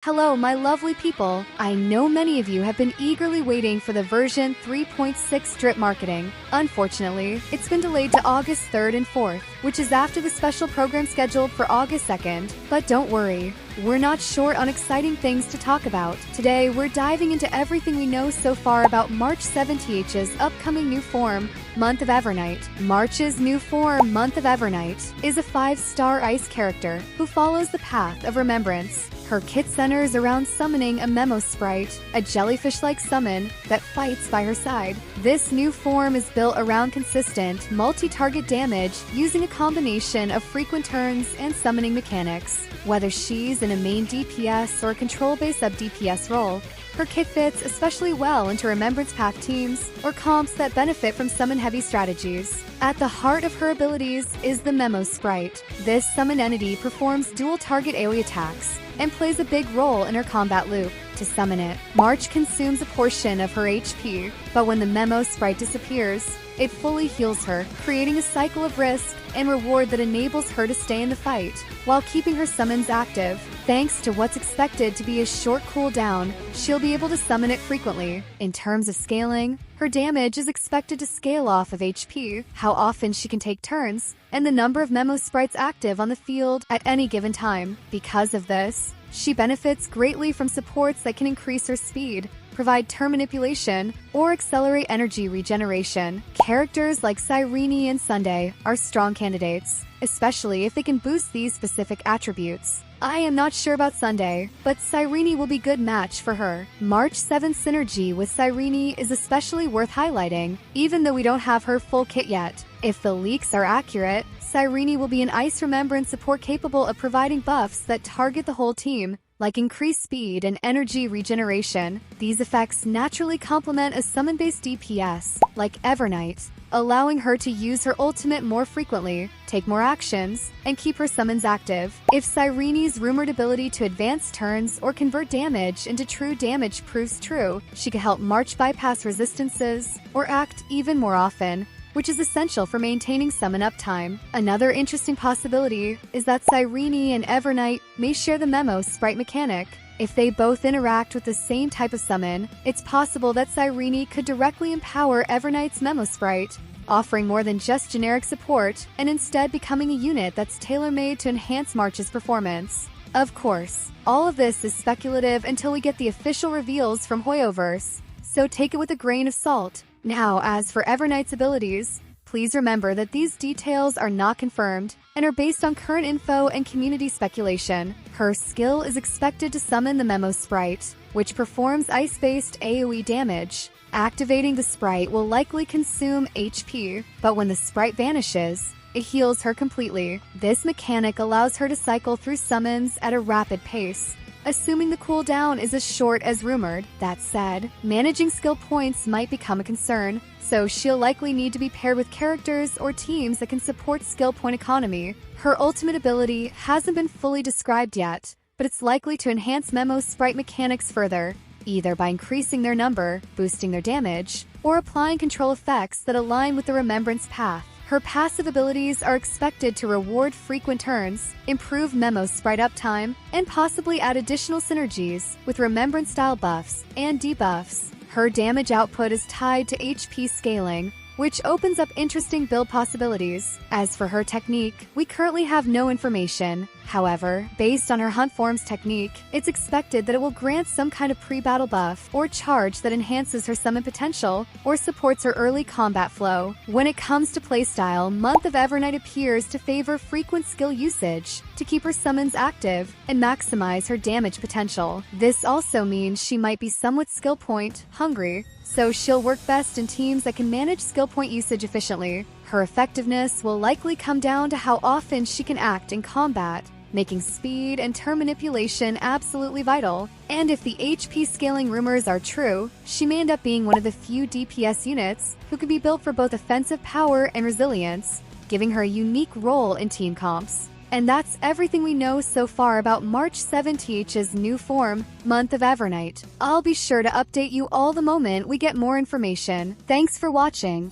Hello, my lovely people. I know many of you have been eagerly waiting for the version 3.6 drip marketing. Unfortunately, it's been delayed to August 3rd and 4th, which is after the special program scheduled for August 2nd. But don't worry, we're not short on exciting things to talk about. Today, we're diving into everything we know so far about March 7th's upcoming new form, Month of Evernight. March's new form, Month of Evernight, is a 5-star ice character who follows the path of remembrance. Her kit centers around summoning a Memo Sprite, a jellyfish-like summon that fights by her side. This new form is built around consistent, multi-target damage using a combination of frequent turns and summoning mechanics. Whether she's in a main DPS or a control-based sub-DPS role, her kit fits especially well into Remembrance Path teams or comps that benefit from summon-heavy strategies. At the heart of her abilities is the Memo Sprite. This summon entity performs dual-target AOE attacks and plays a big role in her combat loop. To summon it, March consumes a portion of her HP, but when the Memo Sprite disappears, it fully heals her, creating a cycle of risk and reward that enables her to stay in the fight, while keeping her summons active. Thanks to what's expected to be a short cooldown, she'll be able to summon it frequently. In terms of scaling, her damage is expected to scale off of HP, how often she can take turns, and the number of Memo Sprites active on the field at any given time. Because of this, she benefits greatly from supports that can increase her speed, provide turn manipulation, or accelerate energy regeneration. Characters like Cyrene and Sunday are strong candidates, especially if they can boost these specific attributes. I am not sure about Sunday, but Cyrene will be a good match for her. March 7th synergy with Cyrene is especially worth highlighting, even though we don't have her full kit yet. If the leaks are accurate, Cyrene will be an Ice Remembrance support capable of providing buffs that target the whole team, like increased speed and energy regeneration. These effects naturally complement a summon-based DPS, like Evernight, allowing her to use her ultimate more frequently, take more actions, and keep her summons active. If Cyrene's rumored ability to advance turns or convert damage into true damage proves true, she could help March bypass resistances or act even more often, which is essential for maintaining summon uptime. Another interesting possibility is that Cyrene and Evernight may share the Memo Sprite mechanic. If they both interact with the same type of summon, it's possible that Cyrene could directly empower Evernight's Memo Sprite, offering more than just generic support and instead becoming a unit that's tailor-made to enhance March's performance. Of course, all of this is speculative until we get the official reveals from Hoyoverse, so take it with a grain of salt. Now, as for Evernight's abilities, please remember that these details are not confirmed and are based on current info and community speculation. Her skill is expected to summon the Memo Sprite, which performs ice-based AOE damage. Activating the sprite will likely consume HP, but when the sprite vanishes, it heals her completely. This mechanic allows her to cycle through summons at a rapid pace, assuming the cooldown is as short as rumored. That said, managing skill points might become a concern, so she'll likely need to be paired with characters or teams that can support skill point economy. Her ultimate ability hasn't been fully described yet, but it's likely to enhance Memo Sprite mechanics further, either by increasing their number, boosting their damage, or applying control effects that align with the Remembrance path. Her passive abilities are expected to reward frequent turns, improve Memo Sprite uptime, and possibly add additional synergies with Remembrance-style buffs and debuffs. Her damage output is tied to HP scaling, which opens up interesting build possibilities. As for her technique, we currently have no information. However, based on her Hunt Form's technique, it's expected that it will grant some kind of pre-battle buff or charge that enhances her summon potential or supports her early combat flow. When it comes to playstyle, Month of Evernight appears to favor frequent skill usage to keep her summons active and maximize her damage potential. This also means she might be somewhat skill point hungry, so she'll work best in teams that can manage skill point usage efficiently. Her effectiveness will likely come down to how often she can act in combat, making speed and turn manipulation absolutely vital. And if the HP scaling rumors are true, she may end up being one of the few DPS units who can be built for both offensive power and resilience, giving her a unique role in team comps. And that's everything we know so far about March 7th's new form, Month of Evernight. I'll be sure to update you all the moment we get more information. Thanks for watching.